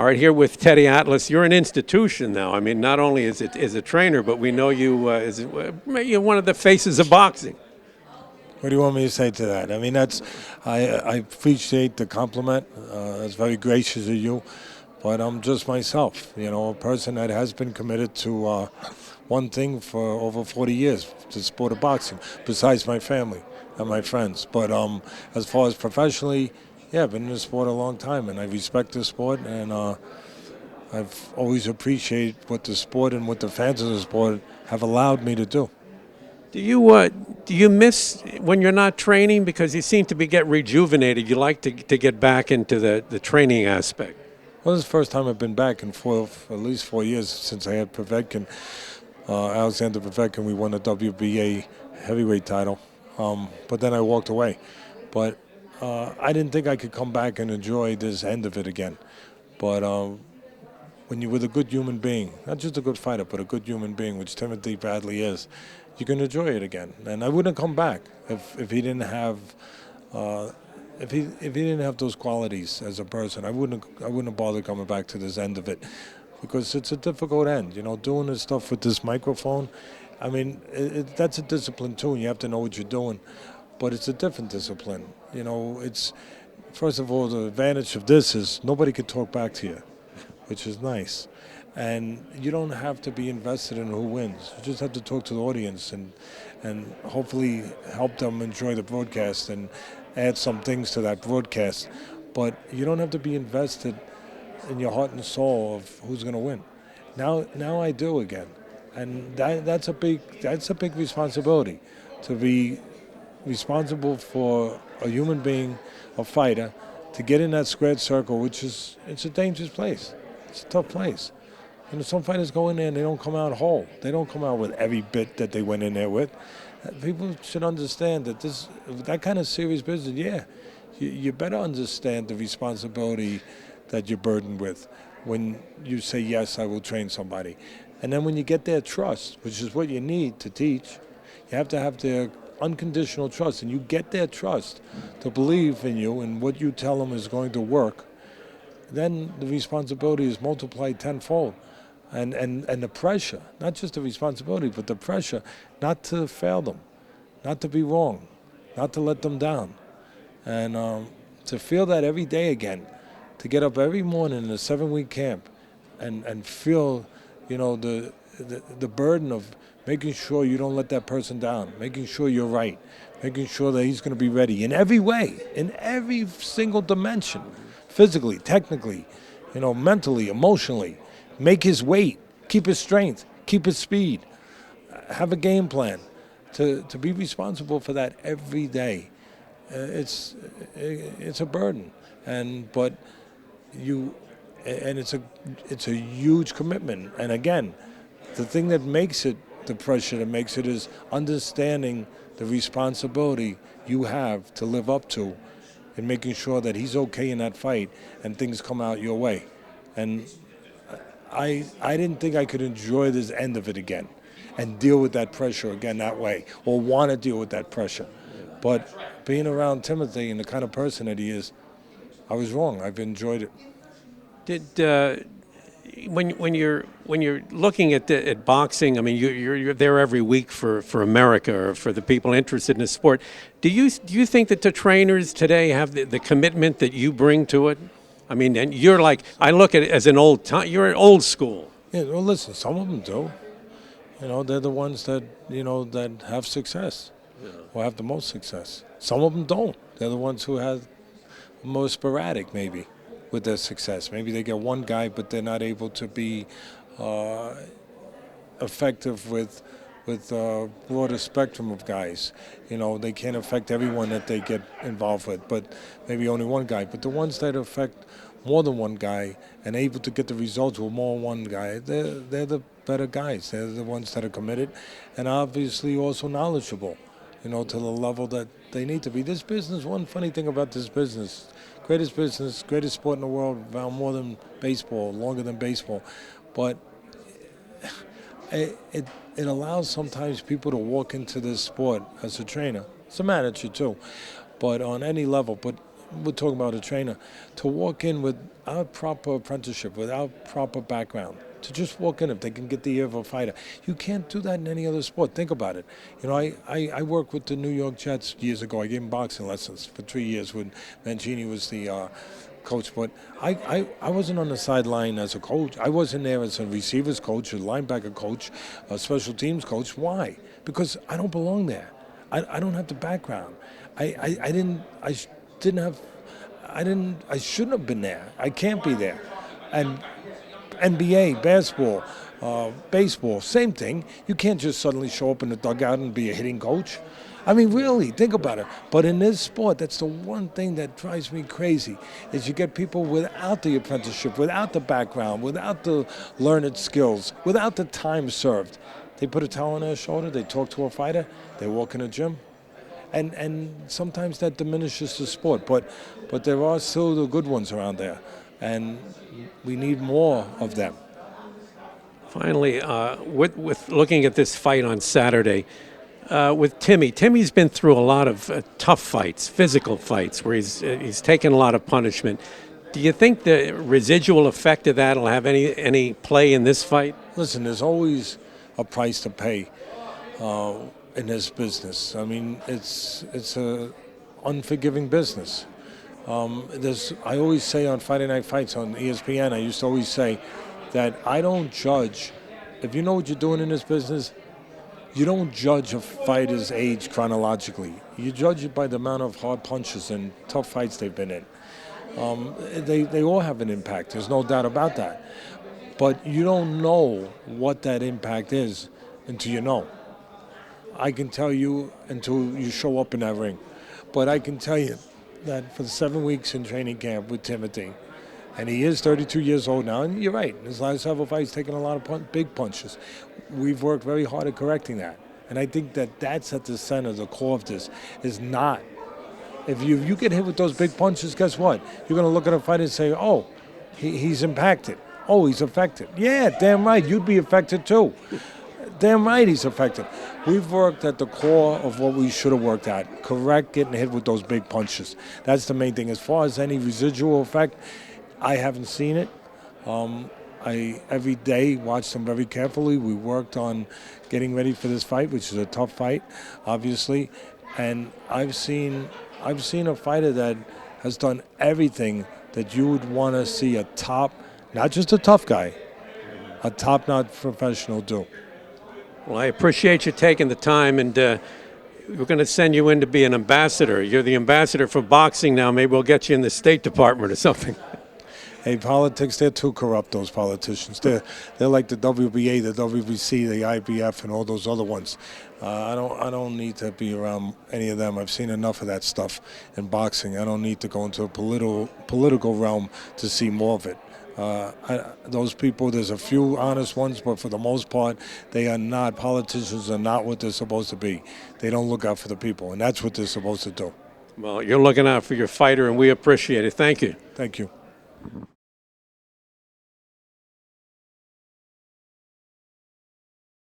right, here with Teddy Atlas. You're an institution now. I mean, not only is it as a trainer, but we know you as you're one of the faces of boxing. What do you want me to say to that? I mean, I appreciate the compliment. It's very gracious of you, but I'm just myself, a person that has been committed to one thing for over 40 years, the sport of boxing, besides my family and my friends. But as far as professionally, yeah, I've been in the sport a long time, and I respect the sport, and I've always appreciated what the sport and what the fans of the sport have allowed me to do. Do you miss when you're not training, because you seem to get rejuvenated? You like to get back into the training aspect. Well, this is the first time I've been back in at least 4 years since I had Povetkin, Alexander Povetkin. We won the WBA heavyweight title, but then I walked away. But I didn't think I could come back and enjoy this end of it again. But when you're with a good human being, not just a good fighter, but a good human being, which Timothy Bradley is, you can enjoy it again. And I wouldn't come back if he didn't have if he didn't have those qualities as a person. I wouldn't have bothered coming back to this end of it, because it's a difficult end. Doing this stuff with this microphone. I mean, that's a discipline too, and you have to know what you're doing. But it's a different discipline. It's first of all, the advantage of this is nobody can talk back to you, which is nice. And you don't have to be invested in who wins. You just have to talk to the audience and hopefully help them enjoy the broadcast and add some things to that broadcast. But you don't have to be invested in your heart and soul of who's going to win. Now I do again, and that's a big responsibility, to be responsible for a human being, a fighter, to get in that squared circle, it's a dangerous place. It's a tough place. Some fighters go in there and they don't come out whole. They don't come out with every bit that they went in there with. People should understand that that kind of serious business, yeah, you better understand the responsibility that you're burdened with when you say, yes, I will train somebody. And then when you get their trust, which is what you need to teach, you have to have their unconditional trust. And you get their trust to believe in you and what you tell them is going to work, then the responsibility is multiplied tenfold. And the pressure, not just the responsibility, but the pressure not to fail them, not to be wrong, not to let them down. And to feel that every day again, to get up every morning in a 7-week camp and feel, the burden of making sure you don't let that person down, making sure you're right, making sure that he's going to be ready in every way, in every single dimension, physically, technically, mentally, emotionally. Make his weight, keep his strength, keep his speed, have a game plan. To be responsible for that every day, it's a burden, but it's a huge commitment. And again, the thing that makes it, the pressure that makes it, is understanding the responsibility you have to live up to, and making sure that he's okay in that fight and things come out your way. And I didn't think I could enjoy this end of it again and deal with that pressure again that way, or want to deal with that pressure. But being around Timothy and the kind of person that he is, I was wrong. I've enjoyed it. Did when you're looking at boxing, I mean, you're there every week for America, or for the people interested in the sport. Do you think that the trainers today have the commitment that you bring to it? I mean, and you're like, I look at it as you're an old school. Yeah, well, listen, some of them do. They're the ones that, that have success, or have the most success. Some of them don't. They're the ones who have more sporadic, maybe, with their success. Maybe they get one guy, but they're not able to be effective with a broader spectrum of guys. They can't affect everyone that they get involved with, but maybe only one guy. But the ones that affect more than one guy and able to get the results with more than one guy, they're the better guys. They're the ones that are committed and obviously also knowledgeable, to the level that they need to be. This business, one funny thing about this business, greatest sport in the world, around more than baseball, longer than baseball, but it allows sometimes people to walk into this sport as a trainer. It's a manager too, but on any level. But we're talking about a trainer, to walk in without proper apprenticeship, without proper background, to just walk in if they can get the ear of a fighter. You can't do that in any other sport. Think about it. You know, I worked with the New York Jets years ago. I gave them boxing lessons for 3 years when Mancini was the coach. But I wasn't on the sideline as a coach. I wasn't there as a receivers coach, a linebacker coach, a special teams coach. Why? Because I don't belong there. I don't have the background. I shouldn't have been there. I can't be there. And NBA, basketball, baseball, same thing. You can't just suddenly show up in the dugout and be a hitting coach. I mean, really, think about it. But in this sport, that's the one thing that drives me crazy, is you get people without the apprenticeship, without the background, without the learned skills, without the time served. They put a towel on their shoulder, they talk to a fighter, they walk in a gym. And sometimes that diminishes the sport. But there are still the good ones around there. And we need more of them. Finally, with looking at this fight on Saturday, with Timmy. Timmy's been through a lot of tough fights, physical fights, where he's taken a lot of punishment. Do you think the residual effect of that will have any play in this fight? Listen, there's always a price to pay in this business. I mean, it's a unforgiving business. I always say on Friday Night Fights on ESPN, I used to always say that I don't judge. If you know what you're doing in this business, you don't judge a fighter's age chronologically. You judge it by the amount of hard punches and tough fights they've been in. They all have an impact. There's no doubt about that. But you don't know what that impact is until you know. I can tell you until you show up in that ring. But I can tell you that for the 7 weeks in training camp with Timothy, and he is 32 years old now, and you're right, in his last several fights, taking a lot of big punches. We've worked very hard at correcting that. And I think that that's at the center, the core of this, is not. If you get hit with those big punches, guess what? You're going to look at a fighter and say, oh, he's impacted. Oh, he's affected. Yeah, damn right, you'd be affected too. Damn right he's affected. We've worked at the core of what we should have worked at. Correct getting hit with those big punches. That's the main thing. As far as any residual effect, I haven't seen it. I every day watch them very carefully. We worked on getting ready for this fight, which is a tough fight, obviously. And I've seen a fighter that has done everything that you would want to see a top, not just a tough guy, a top-notch professional do. Well, I appreciate you taking the time, and we're going to send you in to be an ambassador. You're the ambassador for boxing now. Maybe we'll get you in the State Department or something. Hey, politics, they're too corrupt, those politicians. They're like the WBA, the WBC, the IBF, and all those other ones. I don't need to be around any of them. I've seen enough of that stuff in boxing. I don't need to go into a political realm to see more of it. Those people, there's a few honest ones, but for the most part, they are not. Politicians are not what they're supposed to be. They don't look out for the people, and that's what they're supposed to do. Well, you're looking out for your fighter, and we appreciate it. Thank you. Thank you.